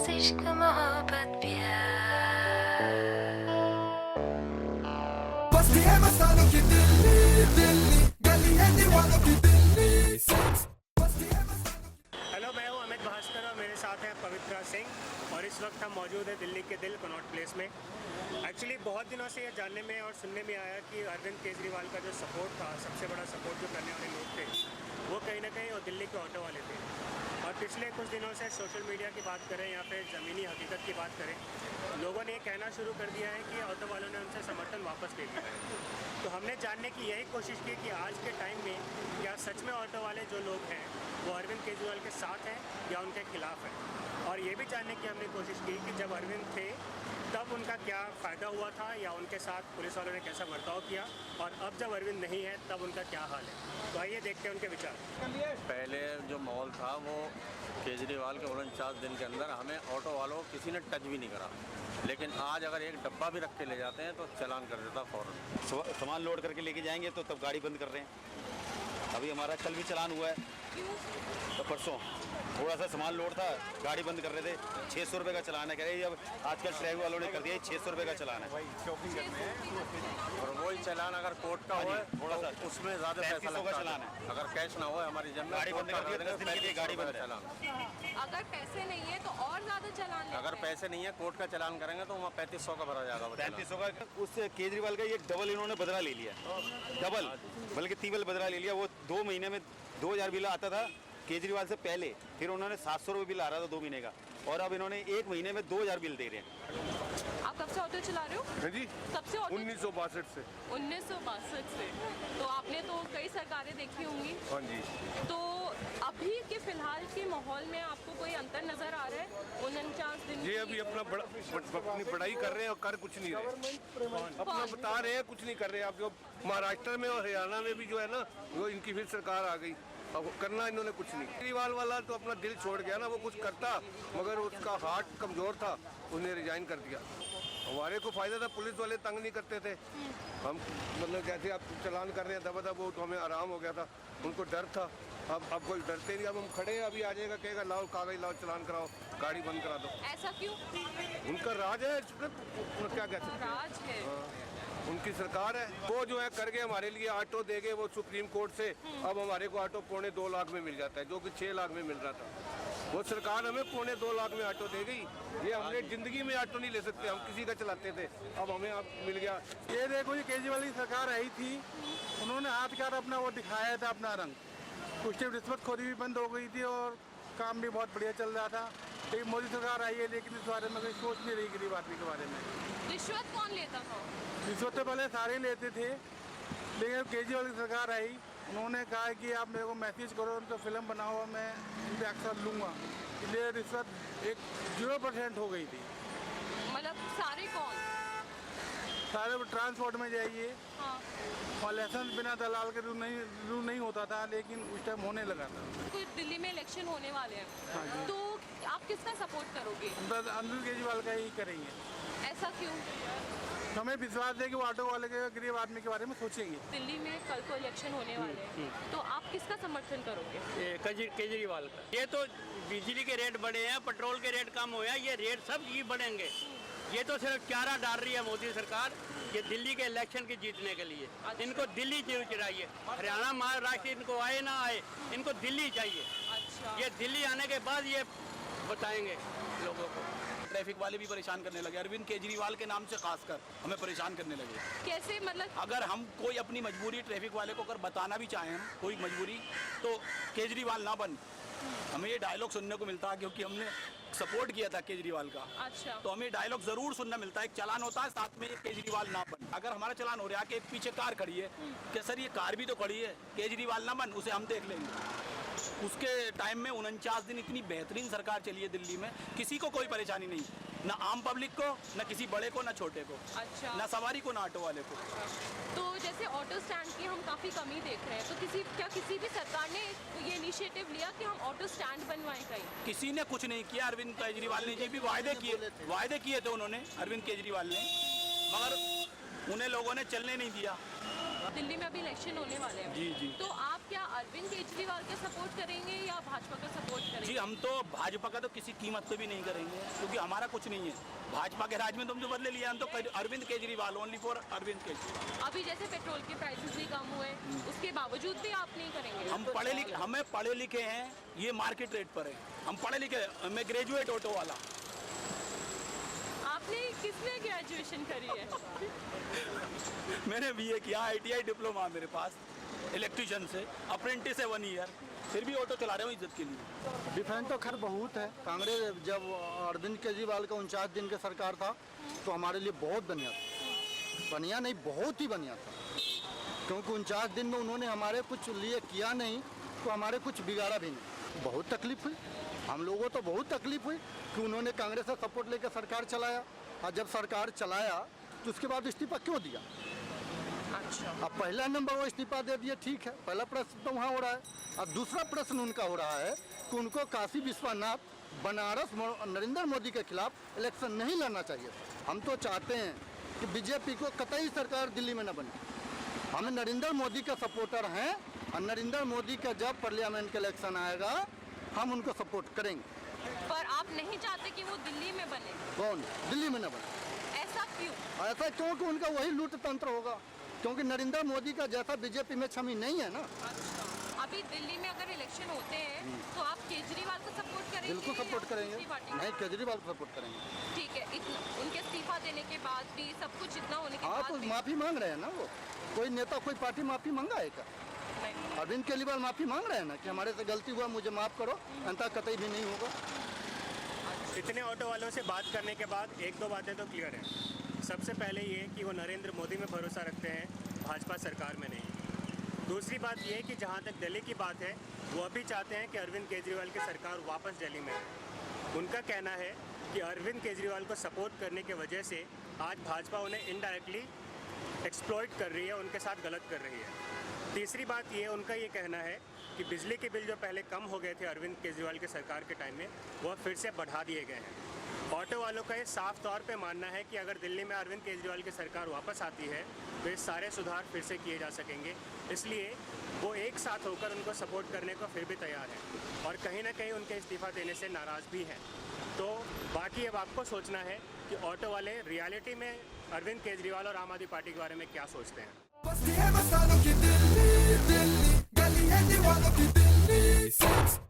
इश्क मोहब्बत प्यार। बस्ती है मस्तानों की दिल्ली, दिल्ली गली है दीवानों की दिल्ली। हेलो, मैं हूं अमित भास्कर और मेरे साथ हैं पवित्रा सिंह और इस वक्त हम मौजूद हैं दिल्ली के दिल कनॉट प्लेस में। एक्चुअली बहुत दिनों से ये जानने में और सुनने में आया कि अरविंद केजरीवाल का जो सपोर्ट था, सबसे बड़ा सपोर्ट जो करने वाले लोग थे वो कहीं ना कहीं वो दिल्ली के ऑटो वाले थे। और पिछले कुछ दिनों से सोशल मीडिया की बात करें या फिर ज़मीनी हकीकत की बात करें, लोगों ने ये कहना शुरू कर दिया है कि ऑटो वालों ने उनसे समर्थन वापस ले लिया है। तो हमने जानने की यही कोशिश की कि आज के टाइम में क्या सच में ऑटो वाले जो लोग हैं वो अरविंद केजरीवाल के साथ हैं या उनके खिलाफ हैं। और ये भी जानने की हमने कोशिश की कि जब अरविंद थे तब उनका क्या फ़ायदा हुआ था या उनके साथ पुलिस वालों ने कैसा बर्ताव किया, और अब जब अरविंद नहीं है तब उनका क्या हाल है। तो आइए देखते हैं उनके विचार। पहले जो माहौल था वो केजरीवाल के 49 दिन के अंदर हमें ऑटो वालों को किसी ने टच भी नहीं करा, लेकिन आज अगर एक डब्बा भी रख के ले जाते हैं तो चालान कर देता फ़ौरन। सामान लोड करके लेके जाएंगे तो तब गाड़ी बंद कर रहे हैं। अभी हमारा कल भी चालान हुआ है, तो परसों थोड़ा सा सामान लोड था, गाड़ी बंद कर रहे थे, 600 रुपये का चालान है। कह रहे अब आजकल ट्रैफिक वालों ने कर दिया 600 रुपये का चालान है। और वही चालान अगर कोर्ट का हो थोड़ा सा उसमें ज़्यादा पैसा लगता है। चालान है, अगर कैश ना हो हमारी जब गाड़ी बंद कर दिया 10 दिन के लिए गाड़ी बंद है। चालान अगर पैसे नहीं है तो और ज्यादा चालान अगर पैसे नहीं है कोर्ट का चालान करेंगे तो वहाँ 3500 का भरा जाएगा। 3500 का उस केजरीवाल का ये डबल इन्होंने बदला ले लिया, डबल बल्कि तीबल बदला ले लिया। वो 2 महीने में 2000 बिल आता था केजरीवाल से पहले, फिर उन्होंने 700 रुपये बिल आ रहा था 2 महीने का, और अब इन्होंने 1 महीने में 2000 बिल दे रहे हैं। आप कब से ऑटो चला रहे हो? जी, कब से ऑटो? 1962 से। 1962 से। तो आपने तो कई सरकारें देखी होंगी। हाँ जी। तो अभी के फिलहाल के माहौल में आपको कोई अंतर नजर आ रहा है 49 दिन? ये अभी अपनी पढ़ाई कर रहे हैं और कर कुछ नहीं रहे, अपना बता रहे हैं, कुछ नहीं कर रहे। आप जो महाराष्ट्र में और हरियाणा में भी जो है ना, वो इनकी फिर सरकार आ गई, अब करना इन्होंने कुछ नहीं। केजरीवाल वाला तो अपना दिल छोड़ गया ना, वो कुछ करता मगर उसका हार्ट कमजोर था, उसने रिजाइन कर दिया। हमारे को फायदा था, पुलिस वाले तंग नहीं करते थे। हम मतलब जैसे आप चालान कर रहे हैं दबा दबा, वो तो हमें आराम हो गया था, उनको डर था। अब कोई डरते नहीं। अब हम खड़े हैं, अभी आ जाएगा, कहेगा लाओ कागज लाओ, चालान कराओ, गाड़ी बंद करा दो। ऐसा क्यों? उनका राज है, क्या कहते हैं, राज है। उनकी सरकार है। वो जो है कर गए हमारे लिए, ऑटो दे गए वो सुप्रीम कोर्ट से। अब हमारे को ऑटो 2.25 लाख में मिल जाता है, जो कि 6 लाख में मिल रहा था। वो सरकार हमें 2.25 लाख में ऑटो दे गई। ये हमने जिंदगी में ऑटो नहीं ले सकते, हम किसी का चलाते थे, अब हमें अब मिल गया। ये देखो, ये केजरीवाल की सरकार आई थी, उन्होंने हाथ का अपना वो दिखाया था अपना रंग। कुछ टाइम रिश्वतखोरी भी बंद हो गई थी और काम भी बहुत बढ़िया चल रहा था। लेकिन मोदी सरकार आई है, लेकिन इस बारे में कोई सोच नहीं रही गरीब आदमी के बारे में। रिश्वत कौन लेता था? रिश्वत तो पहले सारे लेते थे, लेकिन केजरीवाल की सरकार आई, उन्होंने कहा कि आप मेरे को मैसेज करो, उनका फिल्म बनाओ, मैं उन पर एक्शन लूँगा। इसलिए रिश्वत एक 0% हो गई थी। मतलब सारे कौन? सारे ट्रांसपोर्ट में जाइए, हाँ। और लाइसेंस बिना दलाल के रूल नहीं होता था, लेकिन उस टाइम होने लगा था। कुछ दिल्ली में इलेक्शन होने वाले हैं, तो आप किसका सपोर्ट करोगे? बस अरविंद केजरीवाल का ही करेंगे। ऐसा क्यों? हमें विश्वास है कि वो ऑटो वाले के गरीब आदमी के बारे में सोचेंगे। दिल्ली में कल को इलेक्शन होने वाले हैं, तो आप किसका समर्थन करोगे? केजरीवाल का। ये तो बिजली के रेट बढ़े हैं, पेट्रोल के रेट कम हुए हैं, ये रेट सब ये बढ़ेंगे। ये तो सिर्फ चारा डाल रही है मोदी सरकार, ये दिल्ली के इलेक्शन की जीतने के लिए। अच्छा। इनको दिल्ली चाहिए, हरियाणा महाराष्ट्र इनको आए ना आए, इनको दिल्ली चाहिए। अच्छा। ये दिल्ली आने के बाद ये बताएंगे लोगों को। ट्रैफिक वाले भी परेशान करने लगे, अरविंद केजरीवाल के नाम से खासकर हमें परेशान करने लगे। कैसे? मतलब अगर हम कोई अपनी मजबूरी ट्रैफिक वाले को अगर बताना भी चाहें, हम कोई मजबूरी, तो केजरीवाल ना बन। हमें ये डायलॉग सुनने को मिलता है क्योंकि हमने सपोर्ट किया था केजरीवाल का। अच्छा। तो हमें डायलॉग जरूर सुनना मिलता है। एक चालान होता है, साथ में ये केजरीवाल ना बन। अगर हमारा चालान हो रहा है कि एक पीछे कार खड़ी है, कि सर ये कार भी तो खड़ी है, केजरीवाल ना बन, उसे हम देख लेंगे। उसके टाइम में 49 दिन इतनी बेहतरीन सरकार चली है दिल्ली में, किसी को कोई परेशानी नहीं, ना आम पब्लिक को, ना किसी बड़े को, ना छोटे को। अच्छा। ना सवारी को, ना ऑटो वाले को। तो जैसे ऑटो स्टैंड की हम काफ़ी कमी देख रहे हैं, तो किसी भी सरकार ने ये इनिशिएटिव लिया कि हम ऑटो स्टैंड बनवाएं कहीं? किसी ने कुछ नहीं किया। अरविंद केजरीवाल ने ये भी वायदे किए थे उन्होंने, अरविंद केजरीवाल ने, मगर उन्हें लोगों ने चलने नहीं दिया। दिल्ली में अभी इलेक्शन होने वाले हैं। जी, जी। तो आप क्या अरविंद केजरीवाल का सपोर्ट करेंगे या भाजपा का सपोर्ट करेंगे? जी हम तो भाजपा का तो किसी कीमत पे भी नहीं करेंगे, क्योंकि हमारा कुछ नहीं है। भाजपा के राज में तुम जो बदले लिया हम तो अरविंद केजरीवाल, ओनली फॉर अरविंद केजरीवाल। अभी जैसे पेट्रोल के प्राइसेस भी कम हुए, उसके बावजूद भी आप नहीं करेंगे? हमें पढ़े लिखे हैं, ये मार्केट रेट पर है। हम पढ़े लिखे, मैं ग्रेजुएट ऑटो वाला। आपने किसने ग्रेजुएशन करी है? मैंने बीए किया, ITI डिप्लोमा मेरे पास इलेक्ट्रिशियन से, अप्रेंटिस है 1 ईयर, फिर भी ऑटो चला रहे हूँ इज्जत के लिए। डिफरेंस तो खैर बहुत है। कांग्रेस जब अरविंद केजरीवाल का 49 दिन की सरकार था तो हमारे लिए बहुत बढ़िया था। बढ़िया नहीं, बहुत ही बढ़िया था, क्योंकि 49 दिन में उन्होंने हमारे कुछ लिए किया नहीं तो हमारे कुछ बिगाड़ा भी नहीं। बहुत तकलीफ हुई, हम लोगों तो बहुत तकलीफ हुई कि उन्होंने कांग्रेस से सपोर्ट लेकर सरकार चलाया, और जब सरकार चलाया तो उसके बाद इस्तीफा क्यों दिया? अच्छा। अब पहला नंबर वो इस्तीफा दे दिए, ठीक है, पहला प्रश्न तो वहाँ हो रहा है। अब दूसरा प्रश्न उनका हो रहा है कि उनको काशी विश्वनाथ बनारस नरेंद्र मोदी के खिलाफ इलेक्शन नहीं लड़ना चाहिए। हम तो चाहते हैं कि बीजेपी को कतई सरकार दिल्ली में न बने। हम नरेंद्र मोदी का सपोर्टर हैं, और नरेंद्र मोदी का जब पार्लियामेंट का इलेक्शन आएगा हम उनको सपोर्ट करेंगे। पर आप नहीं चाहते कि वो दिल्ली में बने? कौन दिल्ली में न बने? ऐसा क्यों? ऐसा क्योंकि उनका वही लूट तंत्र होगा, क्योंकि नरेंद्र मोदी का जैसा बीजेपी में छवि नहीं है ना। अभी दिल्ली में अगर इलेक्शन होते हैं तो आप केजरीवाल को सपोर्ट करेंगे? बिल्कुल सपोर्ट या करेंगे, दूसरी पार्टी को? नहीं केजरीवाल को सपोर्ट करेंगे। ठीक है, उनके इस्तीफा देने के बाद भी सब कुछ इतना होने के हाँ बाद तो भी माफी मांग रहे हैं ना वो। कोई नेता कोई पार्टी माफी मांगा है क्या? नहीं। अरविंद केजरीवाल माफी मांग रहे हैं ना कि हमारे से गलती हुआ, मुझे माफ करो, अंतर कतई भी नहीं होगा। इतने ऑटो वालों से बात करने के बाद एक दो बातें तो क्लियर हैं। सबसे पहले ये कि वो नरेंद्र मोदी में भरोसा रखते हैं, भाजपा सरकार में नहीं। दूसरी बात ये कि जहाँ तक दिल्ली की बात है, वो अभी चाहते हैं कि अरविंद केजरीवाल की सरकार वापस दिल्ली में आए। उनका कहना है कि अरविंद केजरीवाल को सपोर्ट करने की वजह से आज भाजपा उन्हें इनडायरेक्टली एक्सप्लॉइट कर रही है, उनके साथ गलत कर रही है। तीसरी बात ये उनका ये कहना है कि बिजली के बिल जो पहले कम हो गए थे अरविंद केजरीवाल की सरकार के टाइम में, वह फिर से बढ़ा दिए गए हैं। ऑटो वालों का ये साफ तौर पे मानना है कि अगर दिल्ली में अरविंद केजरीवाल की सरकार वापस आती है तो ये सारे सुधार फिर से किए जा सकेंगे, इसलिए वो एक साथ होकर उनको सपोर्ट करने को फिर भी तैयार हैं और कहीं ना कहीं उनके इस्तीफा देने से नाराज़ भी हैं। तो बाकी अब आपको सोचना है कि ऑटो वाले रियलिटी में अरविंद केजरीवाल और आम आदमी पार्टी के बारे में क्या सोचते हैं। बस्ती है मस्तानों की दिल्ली, दिल्ली गली है दीवानों की दिल्ली।